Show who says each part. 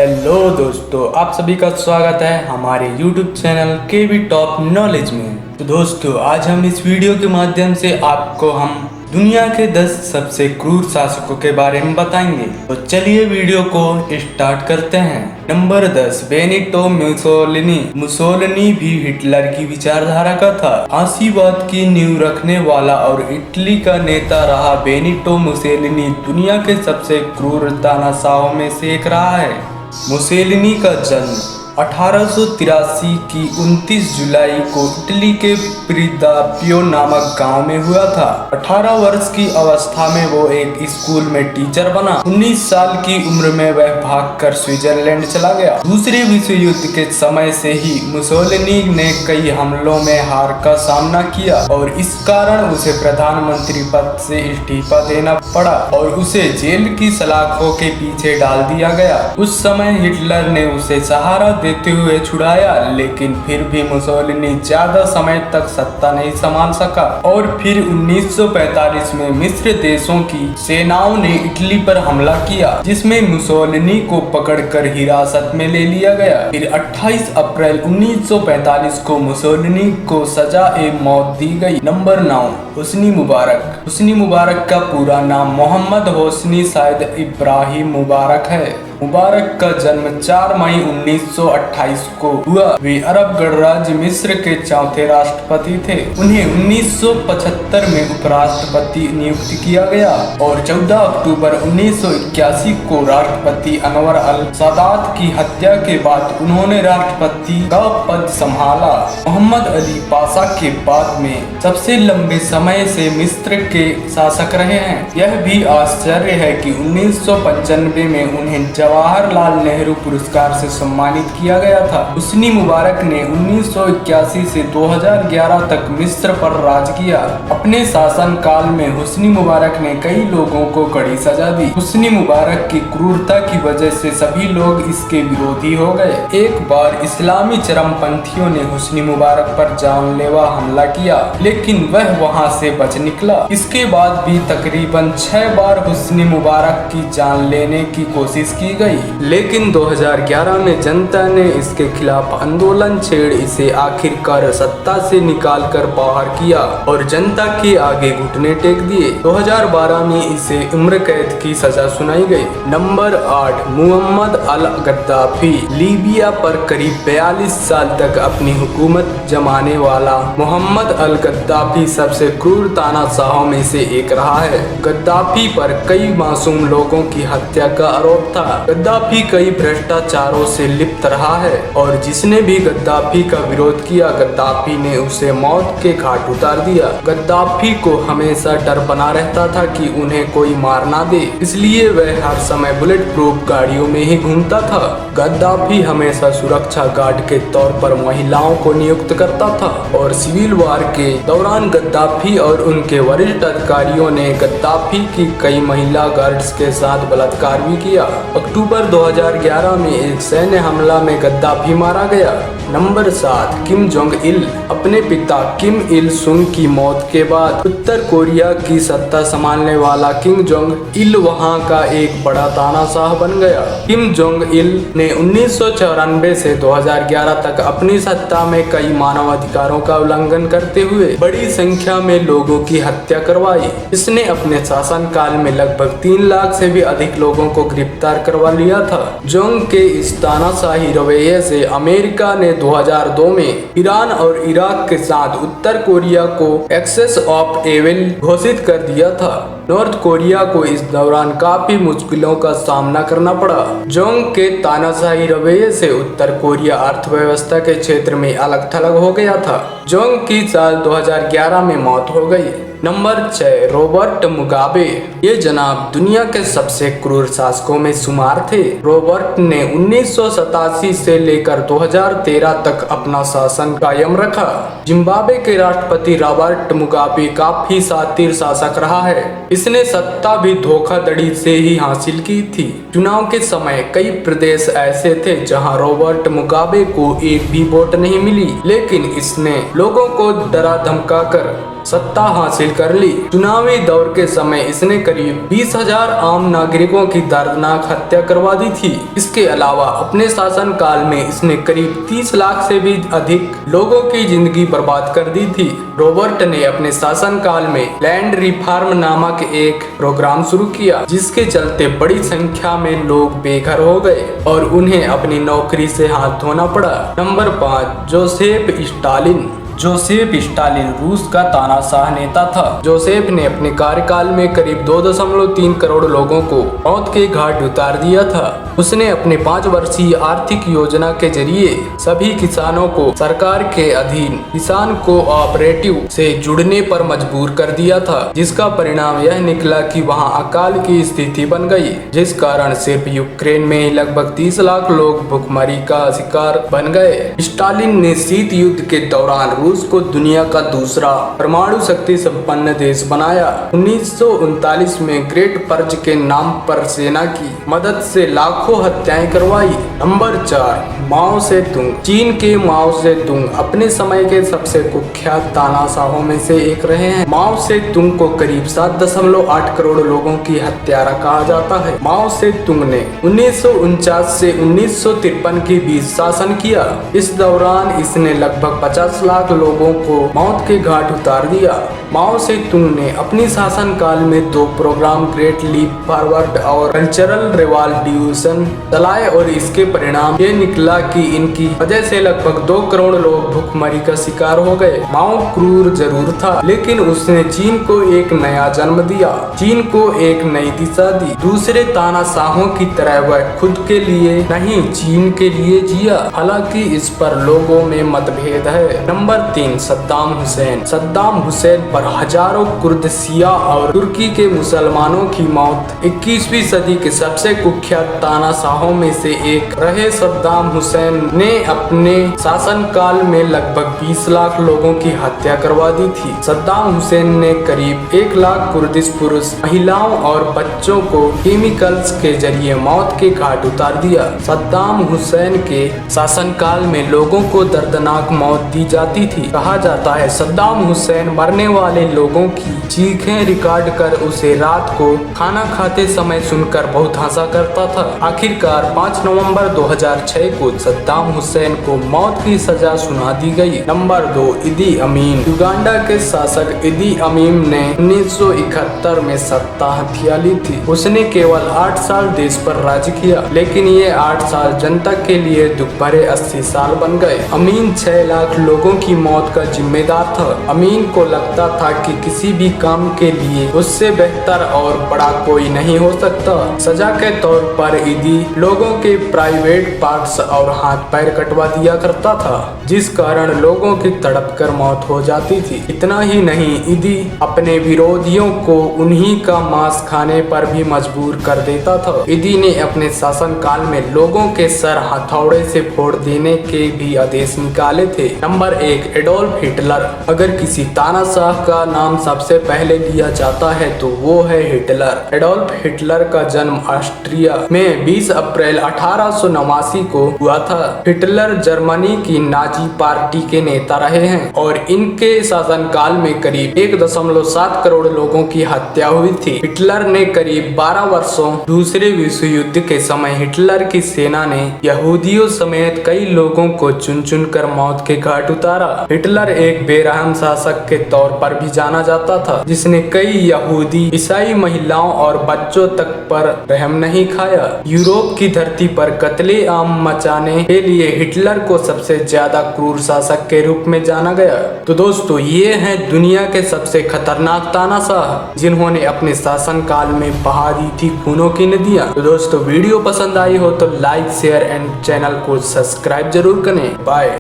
Speaker 1: Hello दोस्तों, आप सभी का स्वागत है हमारे YouTube चैनल केबी टॉप नॉलेज में। तो दोस्तों, आज हम इस वीडियो के माध्यम से आपको हम दुनिया के 10 सबसे क्रूर शासकों के बारे में बताएंगे। तो चलिए वीडियो को स्टार्ट करते हैं। Number 10, Benito Mussolini. मुसोलिनी भी हिटलर की विचारधारा का था। फासीवाद की नींव रखने वाला और इटली का नेता रहा बेनिटो मुसोलिनी दुनिया के सबसे क्रूर तानाशाहों में से एक रहा है। मुसोलिनी का जन्म 1883 की 29 जुलाई को इटली के प्रिदापियो नामक गांव में हुआ था। 18 वर्ष की अवस्था में वो एक स्कूल में टीचर बना। 19 साल की उम्र में वह भागकर स्विट्जरलैंड चला गया। दूसरे विश्व युद्ध के समय से ही मुसोलिनी ने कई हमलों में हार का सामना किया और इस कारण उसे प्रधानमंत्री पद से इस्तीफा देना पड़ा और उसे जेल की सलाखों के पीछे डाल दिया गया। उस समय हिटलर ने उसे सहारा देते हुए छुड़ाया, लेकिन फिर भी मुसोलिनी ज्यादा समय तक सत्ता नहीं संभाल सका और फिर 1945 में मिस्र देशों की सेनाओं ने इटली पर हमला किया, जिसमें मुसोलिनी को पकड़कर हिरासत में ले लिया गया। फिर 28 अप्रैल 1945 को मुसोलिनी को सजा-ए-मौत दी गई। नंबर 9, हुस्नी मुबारक। हुस्नी मुबारक का पूरा नाम मोहम्मद होसनी साइद इब्राहिम मुबारक है। मुबारक का जन्म 4 मई 1928 को हुआ। वे अरब गणराज्य मिस्र के चौथे राष्ट्रपति थे। उन्हें 1975 में उपराष्ट्रपति नियुक्त किया गया और 14 अक्टूबर 1981 को राष्ट्रपति अनवर अल सादात की हत्या के बाद उन्होंने राष्ट्रपति का पद संभाला। मोहम्मद अली पाशा के बाद में सबसे लंबे समय से मिस्र के शासक रहे हैं। यह भी आश्चर्य है कि 1995 में उन्हें जवाहरलाल नेहरू पुरस्कार से सम्मानित किया गया था। हुस्नी मुबारक ने 1981 से 2011 तक मिस्र पर राज किया। अपने शासन काल में हुस्नी मुबारक ने कई लोगों को कड़ी सजा दी। हुस्नी मुबारक की क्रूरता की वजह से सभी लोग इसके विरोधी हो गए। एक बार इस्लामी चरमपंथियों ने हुस्नी मुबारक पर जानलेवा हमला किया, लेकिन वह वहां से बच निकला। इसके बाद भी तकरीबन 6 बार हुस्नी मुबारक की जान लेने की कोशिश की गई, लेकिन 2011 में जनता ने इसके खिलाफ आंदोलन छेड़ इसे आखिरकार सत्ता से निकालकर बाहर किया और जनता के आगे घुटने टेक दिए। 2012 में इसे उम्र कैद की सजा सुनाई गई। नंबर 8, मुहम्मद अल गद्दाफी। लीबिया पर करीब 42 साल तक अपनी हुकूमत जमाने वाला मुहम्मद अल गद्दाफी सबसे क्रूर तानाशाहों में से एक रहा है। गद्दाफी पर कई मासूम लोगों की हत्या का आरोप था। गद्दाफी कई भ्रष्टाचारों से लिप्त रहा है और जिसने भी गद्दाफी का विरोध किया, गद्दाफी ने उसे मौत के घाट उतार दिया। गद्दाफी को हमेशा डर बना रहता था कि उन्हें कोई मार ना दे, इसलिए वह हर समय बुलेट प्रूफ गाड़ियों में ही घूमता था। गद्दाफी हमेशा सुरक्षा गार्ड के तौर पर महिलाओं को नियुक्त करता था और सिविल वार के दौरान गद्दाफी और उनके वरिष्ठ अधिकारियों ने गद्दाफी की कई महिला गार्ड्स के साथ बलात्कार भी किया। अक्टूबर 2011 में एक सैन्य हमला में गद्दाफी मारा गया। Number 7, Kim Jong Il. अपने पिता किम इल सुंग की मौत के बाद उत्तर कोरिया की सत्ता संभालने वाला किम जोंग इल वहां का एक बड़ा तानाशाह बन गया। किम जोंग इल ने 1994 से 2011 तक अपनी सत्ता में कई मानवाधिकारों का उल्लंघन करते हुए बड़ी संख्या में लोगों की हत्या करवाई। इसने अपने शासनकाल में लगभग 3 लाख से भी अधिक लोगों को गिरफ्तार करवा लिया था। जोंग के इस तानाशाही रवैये से अमेरिका ने 2002 में ईरान और इराक के साथ उत्तर कोरिया को एक्सेस ऑफ एविल घोषित कर दिया था। नॉर्थ कोरिया को इस दौरान काफी मुश्किलों का सामना करना पड़ा। जोंग के तानाशाही रवैये से उत्तर कोरिया अर्थव्यवस्था के क्षेत्र में अलग थलग हो गया था। जोंग की साल 2011 में मौत हो गई। Number 6, Robert Mugabe. ये जनाब दुनिया के सबसे क्रूर शासकों में शुमार थे। रॉबर्ट ने 1987 से लेकर 2013 तक अपना शासन कायम रखा। जिम्बाब्वे के राष्ट्रपति रॉबर्ट मुगाबे काफी शातिर शासक रहा है। इसने सत्ता भी धोखाधड़ी से ही हासिल की थी। चुनाव के समय कई प्रदेश ऐसे थे जहां रॉबर्ट मुगाबे को एक भी वोट नहीं मिली, लेकिन इसने लोगों को डरा धमकाकर सत्ता हासिल कर ली। चुनावी दौर के समय इसने करीब 20,000 आम नागरिकों की दर्दनाक हत्या करवा दी थी। इसके अलावा अपने शासन काल में इसने करीब 30 लाख से भी अधिक लोगों की जिंदगी बर्बाद कर दी थी। रॉबर्ट ने अपने शासन काल में लैंड रिफॉर्म नामक एक प्रोग्राम शुरू किया, जिसके चलते बड़ी संख्या में लोग बेघर हो गए और उन्हें अपनी नौकरी से हाथ धोना पड़ा। Number 5, Joseph Stalin. Joseph Stalin रूस का तानाशाह नेता था। जोसेफ ने अपने कार्यकाल में करीब 2.3 करोड़ लोगों को मौत के घाट उतार दिया था। उसने अपने 5 वर्षीय आर्थिक योजना के जरिए सभी किसानों को सरकार के अधीन किसान कोऑपरेटिव से जुड़ने पर मजबूर कर दिया था, जिसका परिणाम यह निकला कि वहां अकाल की स्थिति बन गई, जिस कारण सिर्फ यूक्रेन में ही लगभग 30 लाख लोग भूखमरी का शिकार बन गए। स्टालिन ने शीत युद्ध के दौरान रूस को दुनिया का दूसरा परमाणु शक्ति संपन्न देश बनाया। 1939 में ग्रेट पर्ज के नाम पर सेना की मदद से लाखों हत्याएं करवाई। नंबर 4, माओ से तुंग। चीन के माओ से तुंग अपने समय के सबसे कुख्यात तानाशाहों में से एक रहे हैं। माओ से तुंग को करीब 7.8 करोड़ लोगों की हत्यारा कहा जाता है। माओ से तुंग ने 1949 से 1953 के बीच शासन किया। इस दौरान इसने लगभग 50 लाख लोगों को मौत के घाट उतार दिया। माओ से तुंग ने अपनी शासन काल में 2 प्रोग्राम ग्रेट लीप फॉरवर्ड और कल्चरल रिवॉल्यूशन चलाए और इसके परिणाम ये निकला कि इनकी वजह से लगभग 2 करोड़ लोग भूखमरी का शिकार हो गए। माओ क्रूर जरूर था, लेकिन उसने चीन को एक नया जन्म दिया, चीन को एक नई दिशा दी। दूसरे तानाशाहों की तरह वह खुद के लिए नहीं, चीन के लिए जिया। हालांकि इस पर लोगों में मतभेद है। नंबर 3, सद्दाम हुसैन। सद्दाम हुसैन पर हजारों कुर्द, शिया और तुर्की के मुसलमानों की मौत 21वीं सदी के सबसे कुख्यात तानाशाहों में से एक रहे सद्दाम हुसैन ने अपने शासनकाल में लगभग 20 लाख लोगों की हत्या करवा दी थी। सद्दाम हुसैन ने करीब 1 लाख कुर्दिश पुरुष, महिलाओं और बच्चों को केमिकल्स के जरिए मौत के घाट उतार दिया। सद्दाम हुसैन के शासनकाल में लोगों को दर्दनाक मौत दी जाती थी। कहा जाता है सद्दाम हुसैन मरने वाले लोगों की चीखें रिकॉर्ड कर उसे रात को खाना खाते समय सुनकर बहुत हंसा करता था। आखिरकार 5 नवंबर 2006 को सद्दाम हुसैन को मौत की सजा सुना दी गई। नंबर 2, इदी अमीन। युगांडा के शासक इदी अमीन ने 1971 में सत्ता हथिया ली थी। उसने केवल 8 साल देश पर राज किया, लेकिन ये 8 साल जनता के लिए दुख भरे 80 साल बन गए। अमीन 6 लाख लोगों की मौत का जिम्मेदार था। अमीन को लगता था कि किसी भी काम के लिए उससे बेहतर और बड़ा कोई नहीं हो सकता। सजा के तौर पर ईदी लोगों के प्राइवेट पार्ट्स और हाथ पैर कटवा दिया करता था, जिस कारण लोगों की तड़प कर मौत हो जाती थी। इतना ही नहीं, ईदी अपने विरोधियों को उन्हीं का मांस खाने पर भी मजबूर कर देता था। ईदी ने अपने शासन काल में लोगों के सर हथौड़े से फोड़ देने के भी आदेश निकाले थे। Number 1, Adolf Hitler. अगर किसी तानाशाह का नाम सबसे पहले लिया जाता है तो वो है हिटलर। एडोल्फ हिटलर का जन्म ऑस्ट्रिया में 20 अप्रैल 1889 को हुआ था। हिटलर जर्मनी की नाजी पार्टी के नेता रहे हैं और इनके शासनकाल में करीब 1.7 करोड़ लोगों की हत्या हुई थी। हिटलर ने करीब 12 वर्षों दूसरे विश्व युद्ध के समय हिटलर की सेना ने यहूदियों समेत कई लोगों को चुन चुन कर मौत के घाट उतारा। हिटलर एक बेरहम शासक के तौर पर भी जाना जाता था, जिसने कई यहूदी, ईसाई महिलाओं और बच्चों तक पर रहम नहीं खाया। यूरोप की धरती पर कत्ले आम मचाने के लिए हिटलर को सबसे ज्यादा क्रूर शासक के रूप में जाना गया। तो दोस्तों, ये हैं दुनिया के सबसे खतरनाक तानाशाह जिन्होंने अपने शासन काल में बहा दी थी खूनों की नदियां। तो दोस्तों, वीडियो पसंद आई हो तो लाइक, शेयर एंड चैनल को सब्सक्राइब जरूर करें। बाय।